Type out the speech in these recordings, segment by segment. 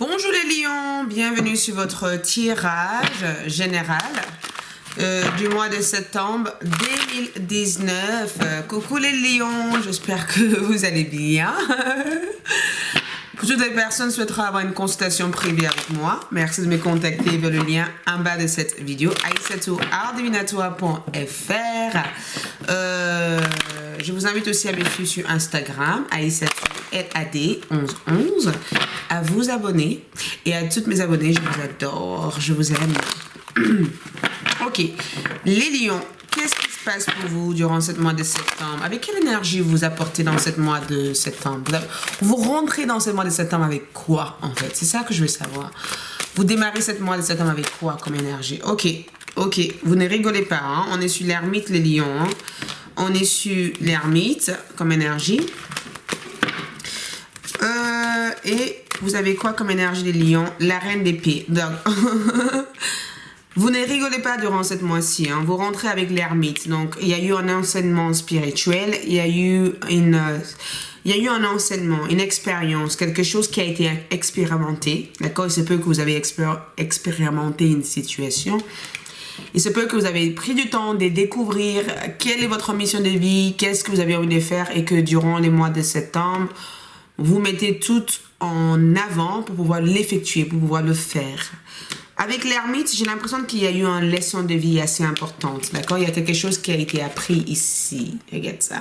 Bonjour les lions, bienvenue sur votre tirage général du mois de septembre 2019. Coucou les lions, j'espère que vous allez bien. Pour toutes les personnes qui souhaiteraient avoir une consultation privée avec moi, merci de me contacter via le lien en bas de cette vidéo, aissatou@artdivinatoire.fr. Je vous invite aussi à me suivre sur Instagram, aissatou@LAD1111, à vous abonner. Et à toutes mes abonnés, je vous adore, je vous aime. Ok, les lions, qu'est-ce qui se passe pour vous durant ce mois de septembre? Avec quelle énergie vous apportez dans ce mois de septembre? Vous rentrez dans ce mois de septembre avec quoi, en fait? C'est ça que je veux savoir. Vous démarrez ce mois de septembre avec quoi comme énergie? Ok, vous ne rigolez pas, hein? On est sur l'ermite, les lions. Hein? On est sur l'ermite comme énergie. Et vous avez quoi comme énergie, les lions? La reine d'épée. Donc... Vous ne rigolez pas durant ce mois-ci, hein. Vous rentrez avec l'ermite. Donc, il y a eu un enseignement spirituel, il y a eu un enseignement, une expérience, quelque chose qui a été expérimenté. D'accord? Il se peut que vous avez expérimenté une situation. Il se peut que vous avez pris du temps de découvrir quelle est votre mission de vie, qu'est-ce que vous avez envie de faire et que durant les mois de septembre, vous mettez tout en avant pour pouvoir l'effectuer, pour pouvoir le faire. Avec l'ermite, j'ai l'impression qu'il y a eu une leçon de vie assez importante, d'accord? Il y a quelque chose qui a été appris ici. Regarde ça.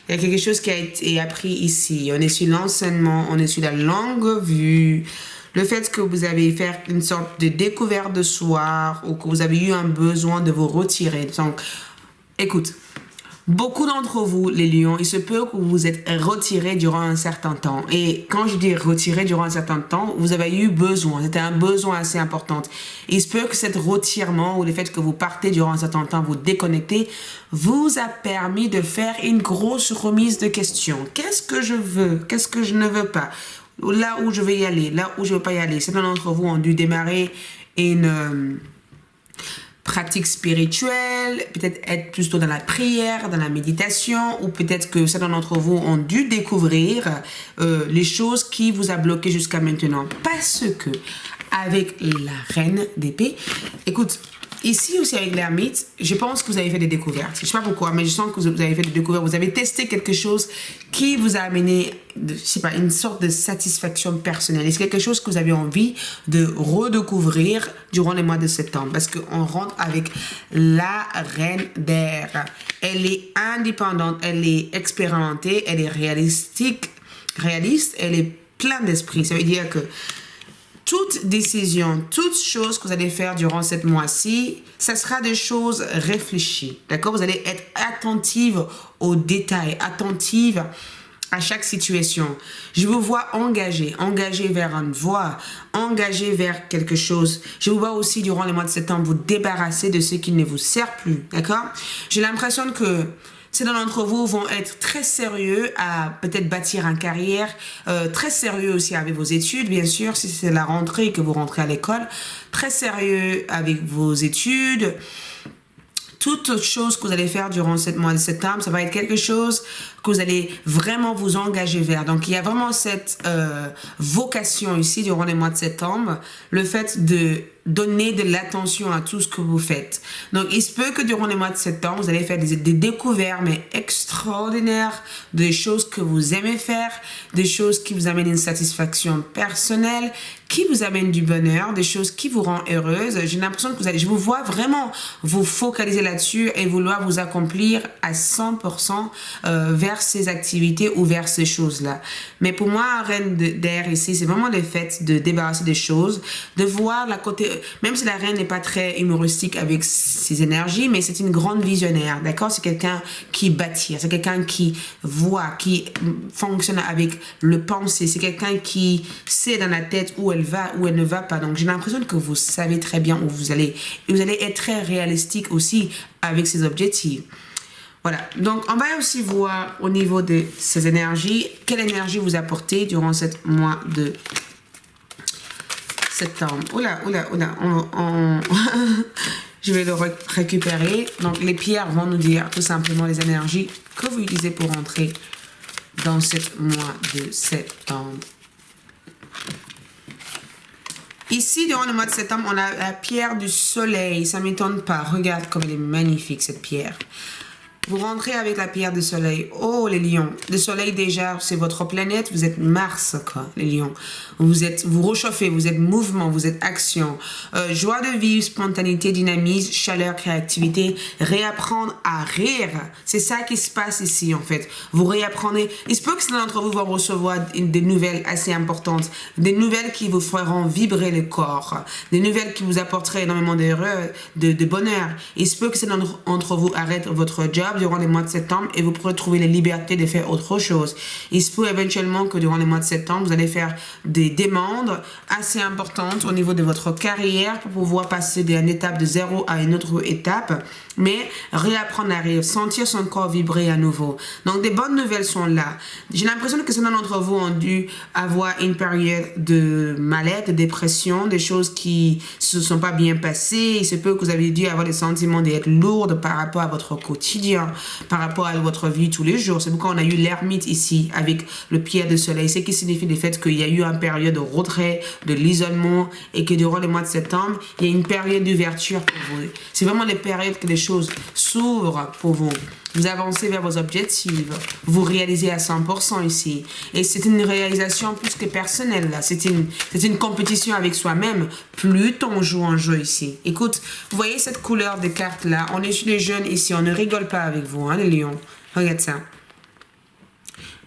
Il y a quelque chose qui a été appris ici. On est sur l'enseignement, on est sur la longue vue. Le fait que vous avez fait une sorte de découverte de soi ou que vous avez eu un besoin de vous retirer. Donc, écoute. Beaucoup d'entre vous, les lions, il se peut que vous vous êtes retirés durant un certain temps. Et quand je dis retiré durant un certain temps, vous avez eu besoin. C'était un besoin assez important. Il se peut que cet retirement ou le fait que vous partez durant un certain temps, vous déconnectez, vous a permis de faire une grosse remise de questions. Qu'est-ce que je veux? Qu'est-ce que je ne veux pas? Là où je vais y aller, là où je ne veux pas y aller. Certains d'entre vous ont dû démarrer une... pratique spirituelle, peut-être être plutôt dans la prière, dans la méditation, ou peut-être que certains d'entre vous ont dû découvrir les choses qui vous a bloqué jusqu'à maintenant. Parce que avec la reine d'épée, écoute, ici aussi avec l'ermite, je pense que vous avez fait des découvertes. Je ne sais pas pourquoi, mais je sens que vous avez fait des découvertes. Vous avez testé quelque chose qui vous a amené, je sais pas, une sorte de satisfaction personnelle. Et c'est quelque chose que vous avez envie de redécouvrir durant les mois de septembre. Parce qu'on rentre avec la reine d'air. Elle est indépendante, elle est expérimentée, elle est réaliste, elle est pleine d'esprit. Ça veut dire que toute décision, toute chose que vous allez faire durant ce mois-ci, ça sera des choses réfléchies. D'accord? Vous allez être attentive aux détails, attentive à chaque situation. Je vous vois engagé vers une voie, engagé vers quelque chose. Je vous vois aussi durant les mois de septembre vous débarrasser de ce qui ne vous sert plus. D'accord? J'ai l'impression que certains d'entre vous vont être très sérieux à peut-être bâtir une carrière, très sérieux aussi avec vos études, bien sûr, si c'est la rentrée et que vous rentrez à l'école, très sérieux avec vos études. Toute chose que vous allez faire durant ce mois de septembre, ça va être quelque chose que vous allez vraiment vous engager vers. Donc, il y a vraiment cette vocation ici durant les mois de septembre, le fait de donner de l'attention à tout ce que vous faites. Donc, il se peut que durant les mois de septembre, vous allez faire des découvertes, mais extraordinaires, des choses que vous aimez faire, des choses qui vous amènent une satisfaction personnelle, qui vous amènent du bonheur, des choses qui vous rendent heureuse. J'ai l'impression que je vous vois vraiment vous focaliser là-dessus et vouloir vous accomplir à 100% vers ces activités ou vers ces choses-là. Mais pour moi, reine d'air ici, c'est vraiment le fait de débarrasser des choses, de voir la côté, même si la reine n'est pas très humoristique avec ses énergies, mais c'est une grande visionnaire, d'accord? C'est quelqu'un qui bâtit, c'est quelqu'un qui voit, qui fonctionne avec le pensée, c'est quelqu'un qui sait dans la tête où elle va, où elle ne va pas. Donc, j'ai l'impression que vous savez très bien où vous allez. Et vous allez être très réalistique aussi avec ses objectifs. Voilà, donc on va aussi voir au niveau de ces énergies, quelle énergie vous apportez durant ce mois de septembre. Oula, je vais le récupérer. Donc les pierres vont nous dire tout simplement les énergies que vous utilisez pour entrer dans ce mois de septembre. Ici, durant le mois de septembre, on a la pierre du soleil. Ça ne m'étonne pas. Regarde comme elle est magnifique, cette pierre. Vous rentrez avec la pierre du soleil. Oh, les lions. Le soleil, déjà, c'est votre planète. Vous êtes Mars, quoi, les lions. Vous réchauffez, vous êtes mouvement, vous êtes action. Joie de vivre, spontanéité, dynamisme, chaleur, créativité. Réapprendre à rire. C'est ça qui se passe ici, en fait. Vous réapprenez. Il se peut que certains d'entre vous vont recevoir des nouvelles assez importantes. Des nouvelles qui vous feront vibrer le corps. Des nouvelles qui vous apporteraient énormément de bonheur. Il se peut que certains d'entre vous arrêtent votre job durant les mois de septembre et vous pourrez trouver la liberté de faire autre chose. Il se peut éventuellement que durant les mois de septembre, vous allez faire des demandes assez importantes au niveau de votre carrière pour pouvoir passer d'une étape de 0 à une autre étape, mais réapprendre à rire, sentir son corps vibrer à nouveau. Donc, des bonnes nouvelles sont là. J'ai l'impression que certains d'entre vous ont dû avoir une période de mal-être, de dépression, des choses qui ne se sont pas bien passées. Il se peut que vous avez dû avoir des sentiments d'être lourde par rapport à votre quotidien, par rapport à votre vie tous les jours. C'est pourquoi on a eu l'ermite ici avec le pierre de soleil. Ce qui signifie le fait qu'il y a eu une période de retrait, de l'isolement et que durant le mois de septembre, il y a une période d'ouverture pour vous. C'est vraiment les périodes que les choses s'ouvrent pour vous. Vous avancez vers vos objectifs. Vous réalisez à 100% ici. Et c'est une réalisation plus que personnelle, là. C'est une compétition avec soi-même. Plus on joue un jeu ici. Écoute, vous voyez cette couleur de carte là. On est chez les jeunes ici. On ne rigole pas avec vous, hein, les lions. Regarde ça.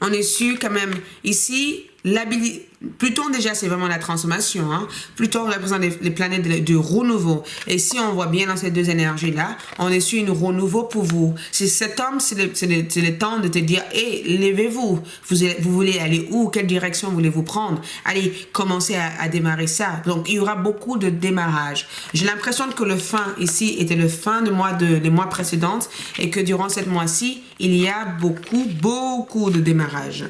On est su quand même ici, l'habilité. Pluton, déjà, c'est vraiment la transformation. Hein? Pluton représente les planètes de renouveau. Et si on voit bien dans ces deux énergies-là, on est sur une renouveau pour vous. C'est cet homme, c'est le temps de te dire, hé, levez-vous. Vous voulez aller où? Quelle direction voulez-vous prendre? Allez, commencez à démarrer ça. Donc, il y aura beaucoup de démarrage. J'ai l'impression que le fin ici était le fin des mois précédents et que durant cette mois-ci, il y a beaucoup de démarrage.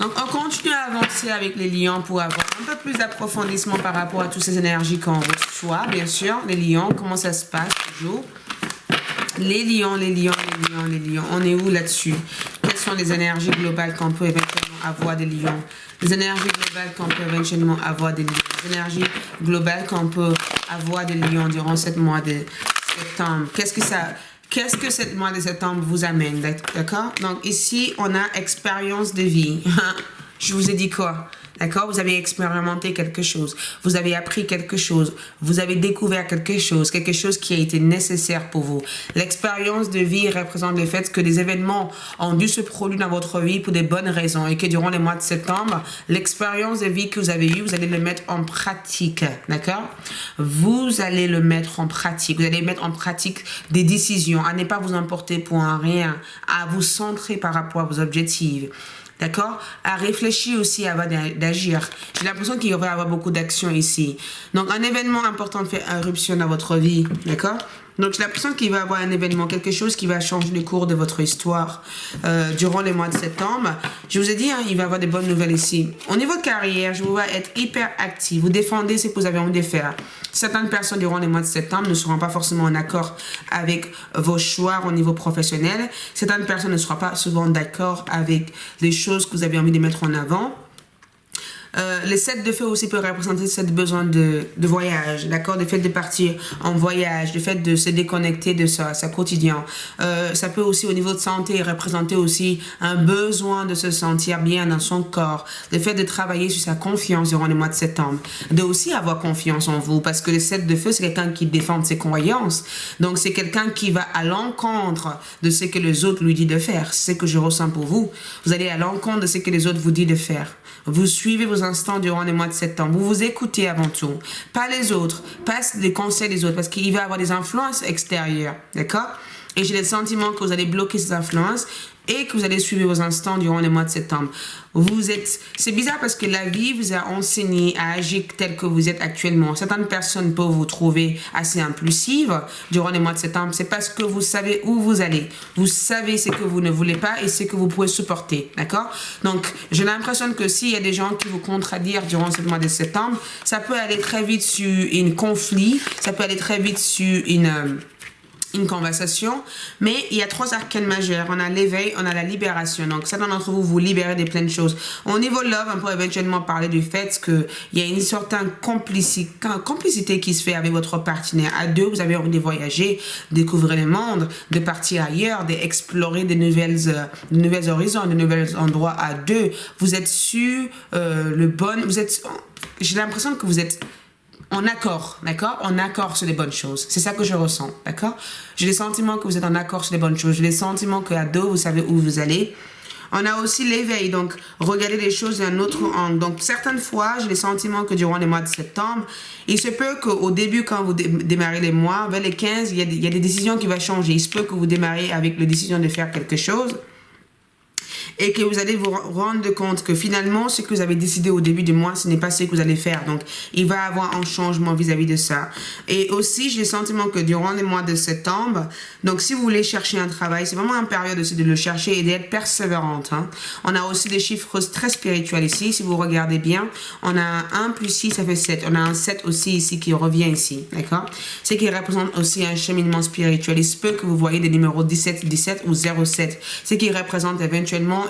Donc, on continue à avancer avec les lions pour avoir un peu plus d'approfondissement par rapport à toutes ces énergies qu'on reçoit, bien sûr. Les lions, comment ça se passe toujours? Les lions. On est où là-dessus? Quelles sont les énergies globales qu'on peut éventuellement avoir des lions? Les énergies globales qu'on peut éventuellement avoir des lions. Les énergies globales qu'on peut avoir des lions durant ce mois de septembre. Qu'est-ce que ce mois de septembre vous amène, d'accord? Donc ici, on a expérience de vie. Je vous ai dit quoi? D'accord? Vous avez expérimenté quelque chose. Vous avez appris quelque chose. Vous avez découvert quelque chose qui a été nécessaire pour vous. L'expérience de vie représente le fait que des événements ont dû se produire dans votre vie pour des bonnes raisons et que durant les mois de septembre, l'expérience de vie que vous avez eue, vous allez le mettre en pratique. D'accord? Vous allez le mettre en pratique. Vous allez mettre en pratique des décisions, à ne pas vous emporter pour un rien, à vous centrer par rapport à vos objectifs. D'accord? À réfléchir aussi avant d'agir. J'ai l'impression qu'il va y avoir beaucoup d'actions ici. Donc, un événement important fait éruption dans votre vie. D'accord? Donc, j'ai l'impression qu'il va y avoir un événement, quelque chose qui va changer le cours de votre histoire durant les mois de septembre. Je vous ai dit, hein, il va y avoir des bonnes nouvelles ici. Au niveau de carrière, je vous vois être hyper actif. Vous défendez ce que vous avez envie de faire. Certaines personnes durant les mois de septembre ne seront pas forcément en accord avec vos choix au niveau professionnel. Certaines personnes ne seront pas souvent d'accord avec les choses que vous avez envie de mettre en avant. Le 7 de feu aussi peut représenter ce besoin de voyage, d'accord? Le fait de partir en voyage, le fait de se déconnecter de sa quotidien. Ça peut aussi, au niveau de santé, représenter aussi un besoin de se sentir bien dans son corps. Le fait de travailler sur sa confiance durant le mois de septembre. De aussi avoir confiance en vous, parce que le 7 de feu, c'est quelqu'un qui défend ses croyances. Donc, c'est quelqu'un qui va à l'encontre de ce que les autres lui disent de faire. C'est ce que je ressens pour vous. Vous allez à l'encontre de ce que les autres vous disent de faire. Vous suivez vos instants durant les mois de septembre. Vous vous écoutez avant tout. Pas les autres. Pas les conseils des autres. Parce qu'il va y avoir des influences extérieures. D'accord? Et j'ai le sentiment que vous allez bloquer ces influences et que vous allez suivre vos instants durant les mois de septembre. C'est bizarre parce que la vie vous a enseigné à agir tel que vous êtes actuellement. Certaines personnes peuvent vous trouver assez impulsive durant les mois de septembre. C'est parce que vous savez où vous allez. Vous savez ce que vous ne voulez pas et ce que vous pouvez supporter. D'accord? Donc, j'ai l'impression que s'il y a des gens qui vous contredirent durant ce mois de septembre, ça peut aller très vite sur un conflit. Ça peut aller très vite sur une conversation, mais il y a 3 arcanes majeurs. On a l'éveil, on a la libération. Donc, certains d'entre vous, vous libérez de plein de choses. Au niveau love, on peut éventuellement parler du fait qu'il y a une certaine complicité qui se fait avec votre partenaire. À deux, vous avez envie de voyager, découvrir le monde, de partir ailleurs, d'explorer de nouvelles horizons, de nouveaux endroits à deux. Vous êtes sur j'ai l'impression que vous êtes en accord, d'accord? En accord sur les bonnes choses. C'est ça que je ressens, d'accord? J'ai le sentiment que vous êtes en accord sur les bonnes choses. J'ai le sentiment qu'à deux, vous savez où vous allez. On a aussi l'éveil, donc regarder les choses d'un autre angle. Donc, certaines fois, j'ai le sentiment que durant les mois de septembre, il se peut qu'au début, quand vous démarrez les mois, vers les 15, il y a des décisions qui vont changer. Il se peut que vous démarrez avec la décision de faire quelque chose et que vous allez vous rendre compte que finalement, ce que vous avez décidé au début du mois, ce n'est pas ce que vous allez faire. Donc, il va y avoir un changement vis-à-vis de ça. Et aussi, j'ai le sentiment que durant les mois de septembre, donc si vous voulez chercher un travail, c'est vraiment une période aussi de le chercher et d'être persévérante. Hein. On a aussi des chiffres très spirituels ici. Si vous regardez bien, on a 1 plus 6, ça fait 7. On a un 7 aussi ici qui revient ici. D'accord? Ce qui représente aussi un cheminement spirituel. Il se peut que vous voyez des numéros 17, 17 ou 07. Ce qui représente éventuellement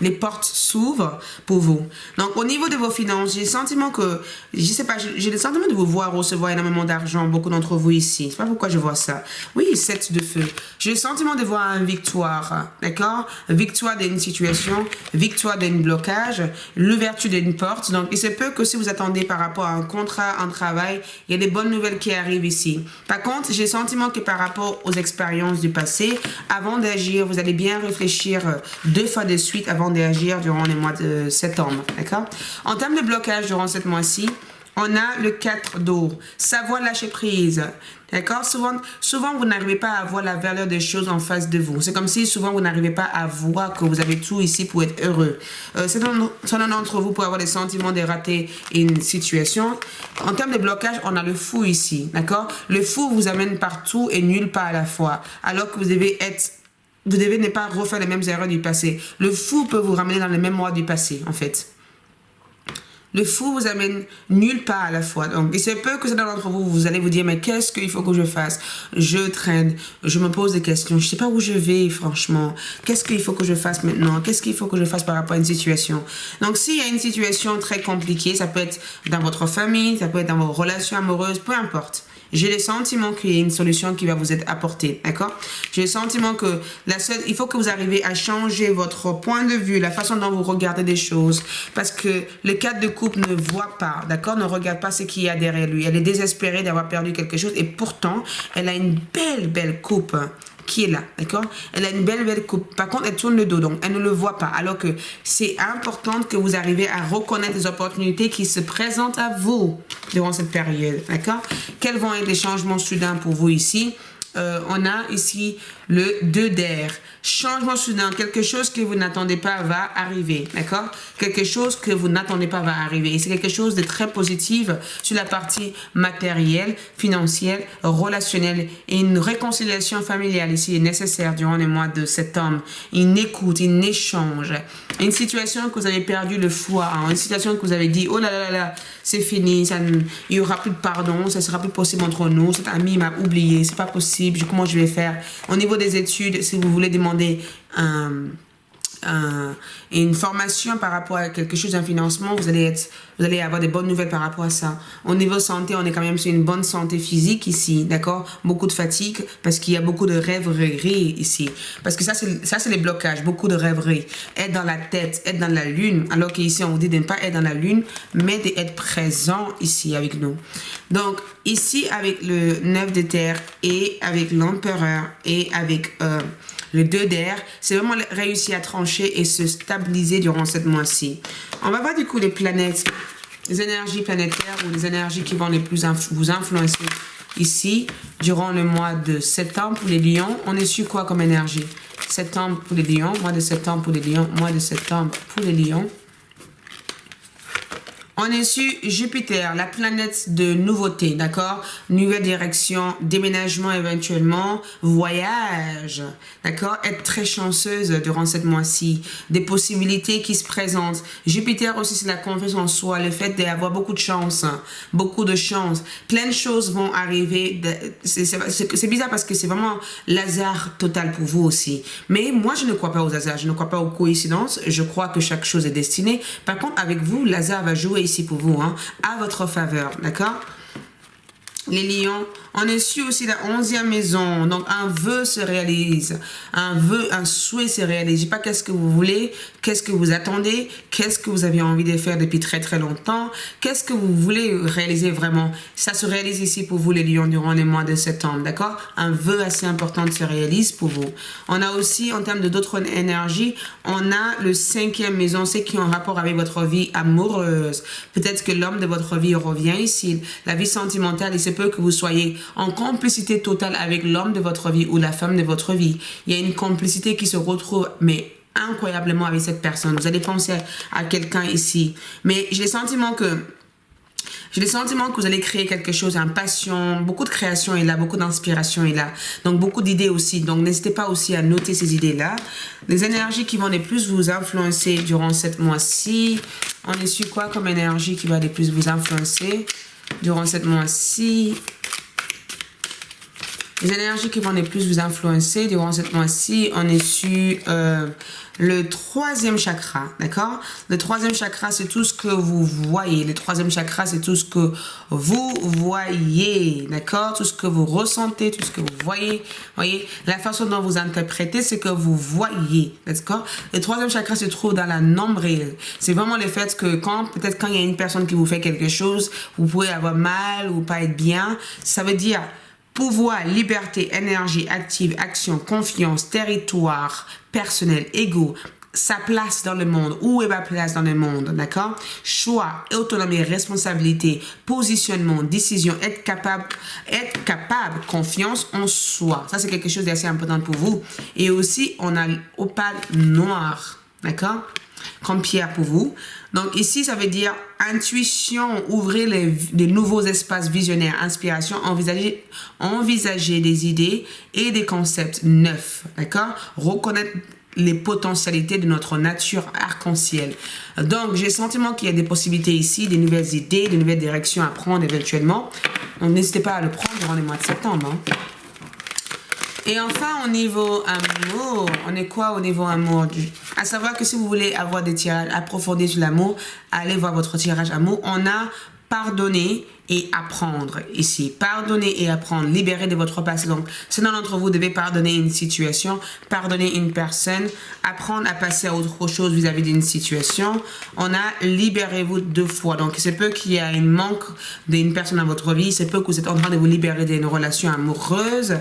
les portes s'ouvrent pour vous. Donc, au niveau de vos finances, j'ai le sentiment que, je sais pas, j'ai le sentiment de vous voir recevoir énormément d'argent, beaucoup d'entre vous ici. Je sais pas pourquoi je vois ça. Oui, 7 de feu. J'ai le sentiment de voir une victoire, d'accord? Victoire d'une situation, victoire d'un blocage, l'ouverture d'une porte. Donc, il se peut que si vous attendez par rapport à un contrat, un travail, il y a des bonnes nouvelles qui arrivent ici. Par contre, j'ai le sentiment que par rapport aux expériences du passé, avant d'agir, vous allez bien réfléchir 2 fois de suite avant d'agir durant les mois de septembre, d'accord? En termes de blocage durant ce mois-ci, on a le 4 d'eau, savoir lâcher prise, d'accord? Souvent, vous n'arrivez pas à voir la valeur des choses en face de vous. C'est comme si souvent, vous n'arrivez pas à voir que vous avez tout ici pour être heureux. Certains d'entre vous pour avoir le sentiment de rater une situation. En termes de blocage, on a le fou ici, d'accord? Le fou vous amène partout et nulle part à la fois, alors que vous devez ne pas refaire les mêmes erreurs du passé. Le fou peut vous ramener dans les mêmes mois du passé, en fait. Le fou vous amène nulle part à la fois. Donc, il se peut que certains d'entre vous, vous allez vous dire, mais qu'est-ce qu'il faut que je fasse? Je traîne, je me pose des questions, je ne sais pas où je vais, franchement. Qu'est-ce qu'il faut que je fasse maintenant? Qu'est-ce qu'il faut que je fasse par rapport à une situation? Donc, s'il y a une situation très compliquée, ça peut être dans votre famille, ça peut être dans vos relations amoureuses, peu importe. J'ai le sentiment qu'il y a une solution qui va vous être apportée, d'accord? J'ai le sentiment que il faut que vous arriviez à changer votre point de vue, la façon dont vous regardez des choses, parce que le 4 de coupe ne voit pas, d'accord? Ne regarde pas ce qu'il y a derrière lui. Elle est désespérée d'avoir perdu quelque chose et pourtant, elle a une belle coupe qui est là, d'accord? Elle a une belle coupe. Par contre, elle tourne le dos, donc elle ne le voit pas. Alors que c'est important que vous arrivez à reconnaître les opportunités qui se présentent à vous durant cette période, d'accord? Quels vont être les changements soudains pour vous ici? On a ici le 2 d'air. Changement soudain, quelque chose que vous n'attendez pas va arriver, d'accord? Quelque chose que vous n'attendez pas va arriver. Et c'est quelque chose de très positif sur la partie matérielle, financière, relationnelle. Et une réconciliation familiale ici est nécessaire durant les mois de septembre. Une écoute, un échange. Une situation que vous avez perdu le foi, hein, une situation que vous avez dit, oh là, c'est fini, il n'y aura plus de pardon, ça ne sera plus possible entre nous, cet ami m'a oublié, c'est pas possible, comment je vais faire? Au niveau des études, si vous voulez demander une formation par rapport à quelque chose, un financement, vous allez avoir des bonnes nouvelles par rapport à ça. Au niveau santé, on est quand même sur une bonne santé physique ici, d'accord? Beaucoup de fatigue parce qu'il y a beaucoup de rêveries ici. Parce que ça, c'est les blocages, beaucoup de rêveries. Être dans la tête, être dans la lune, alors qu'ici, on vous dit de ne pas être dans la lune, mais d'être présent ici avec nous. Donc, ici, avec le 9 de terre et avec l'empereur et avec le 2 d'air, c'est vraiment réussi à trancher et se stabiliser durant cette mois-ci. On va voir du coup les planètes, les énergies planétaires ou les énergies qui vont les plus vous influencer ici durant le mois de septembre pour les lions. On est sur quoi comme énergie? Septembre pour les lions, mois de septembre pour les lions, mois de septembre pour les lions. On est sur Jupiter, la planète de nouveauté, d'accord? Nouvelle direction, déménagement éventuellement, voyage, d'accord? Être très chanceuse durant cette mois-ci, des possibilités qui se présentent. Jupiter aussi, c'est la confiance en soi, le fait d'avoir beaucoup de chance, beaucoup de chance. Plein de choses vont arriver. C'est bizarre parce que c'est vraiment l'hasard total pour vous aussi. Mais moi, je ne crois pas aux hasards, je ne crois pas aux coïncidences. Je crois que chaque chose est destinée. Par contre, avec vous, l'hasard va jouer ici pour vous, hein, à votre faveur, d'accord? Les lions, on est sur aussi la 11e maison, donc un vœu se réalise, un vœu, un souhait se réalise. Je ne sais pas qu'est-ce que vous voulez, qu'est-ce que vous attendez, qu'est-ce que vous avez envie de faire depuis très très longtemps, qu'est-ce que vous voulez réaliser vraiment. Ça se réalise ici pour vous les lions durant les mois de septembre, d'accord? Un vœu assez important se réalise pour vous. On a aussi, en termes de d'autres énergies, on a le 5e maison, c'est qui est en rapport avec votre vie amoureuse. Peut-être que l'homme de votre vie revient ici, la vie sentimentale, il se peut que vous soyez en complicité totale avec l'homme de votre vie ou la femme de votre vie. Il y a une complicité qui se retrouve, mais incroyablement avec cette personne. Vous allez penser à quelqu'un ici. Mais j'ai le sentiment que vous allez créer quelque chose, une passion, beaucoup de création est là, beaucoup d'inspiration est là. Donc, beaucoup d'idées aussi. Donc, n'hésitez pas aussi à noter ces idées-là. Les énergies qui vont les plus vous influencer durant cette mois-ci. On est sur quoi comme énergie qui va les plus vous influencer durant cette mois-ci? Les énergies qui vont les plus vous influencer durant cette mois-ci, on est sur le 3e chakra, d'accord? Le 3e chakra, c'est tout ce que vous voyez. Le 3e chakra, c'est tout ce que vous voyez, d'accord? Tout ce que vous ressentez, tout ce que vous voyez. Voyez, la façon dont vous interprétez, c'est que vous voyez, d'accord? Le 3e chakra se trouve dans la nombril. C'est vraiment le fait que peut-être quand il y a une personne qui vous fait quelque chose, vous pouvez avoir mal ou pas être bien. Ça veut dire pouvoir, liberté, énergie, active, action, confiance, territoire, personnel, ego, sa place dans le monde, où est ma place dans le monde, d'accord? Choix, autonomie, responsabilité, positionnement, décision, être capable, confiance en soi. Ça, c'est quelque chose d'assez important pour vous. Et aussi, on a l'opale noire, d'accord? Comme pierre pour vous. Donc ici, ça veut dire intuition, ouvrez des nouveaux espaces visionnaires, inspiration, envisager des idées et des concepts neufs, d'accord? Reconnaître les potentialités de notre nature arc-en-ciel. Donc, j'ai le sentiment qu'il y a des possibilités ici, des nouvelles idées, des nouvelles directions à prendre éventuellement. Donc, n'hésitez pas à le prendre durant les mois de septembre, hein. Et enfin, au niveau amour, on est quoi au niveau amour? À savoir que si vous voulez avoir des tirages approfondis sur l'amour, allez voir votre tirage amour. On a pardonner et apprendre ici. Pardonner et apprendre. Libérer de votre passé. Donc, certains d'entre vous devez pardonner une situation, pardonner une personne, apprendre à passer à autre chose vis-à-vis d'une situation. On a libérez-vous 2 fois. Donc, il se peut qu'il y ait un manque d'une personne dans votre vie. Il se peut que vous êtes en train de vous libérer d'une relation amoureuse.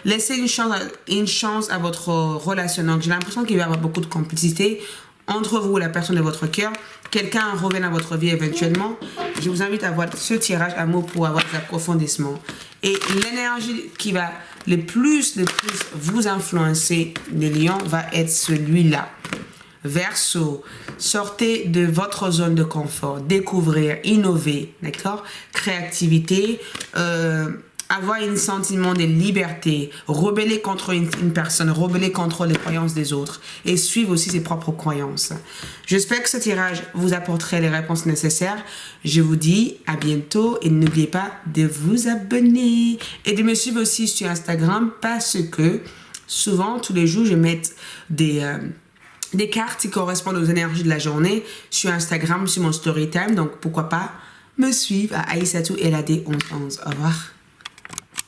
Laissez une chance à votre relation. Donc, j'ai l'impression qu'il va y avoir beaucoup de complicité entre vous et la personne de votre cœur. Quelqu'un revient dans votre vie éventuellement. Je vous invite à voir ce tirage amour pour avoir des approfondissements. Et l'énergie qui va le plus vous influencer, les lions, va être celui-là. Verseau, sortez de votre zone de confort, découvrir, innover, d'accord? Créativité, avoir un sentiment de liberté, rebeller contre une personne, rebeller contre les croyances des autres et suivre aussi ses propres croyances. J'espère que ce tirage vous apporterait les réponses nécessaires. Je vous dis à bientôt et n'oubliez pas de vous abonner et de me suivre aussi sur Instagram parce que souvent, tous les jours, je mets des cartes qui correspondent aux énergies de la journée sur Instagram, sur mon story time. Donc, pourquoi pas me suivre à Aïssatou LAD 1111. Au revoir.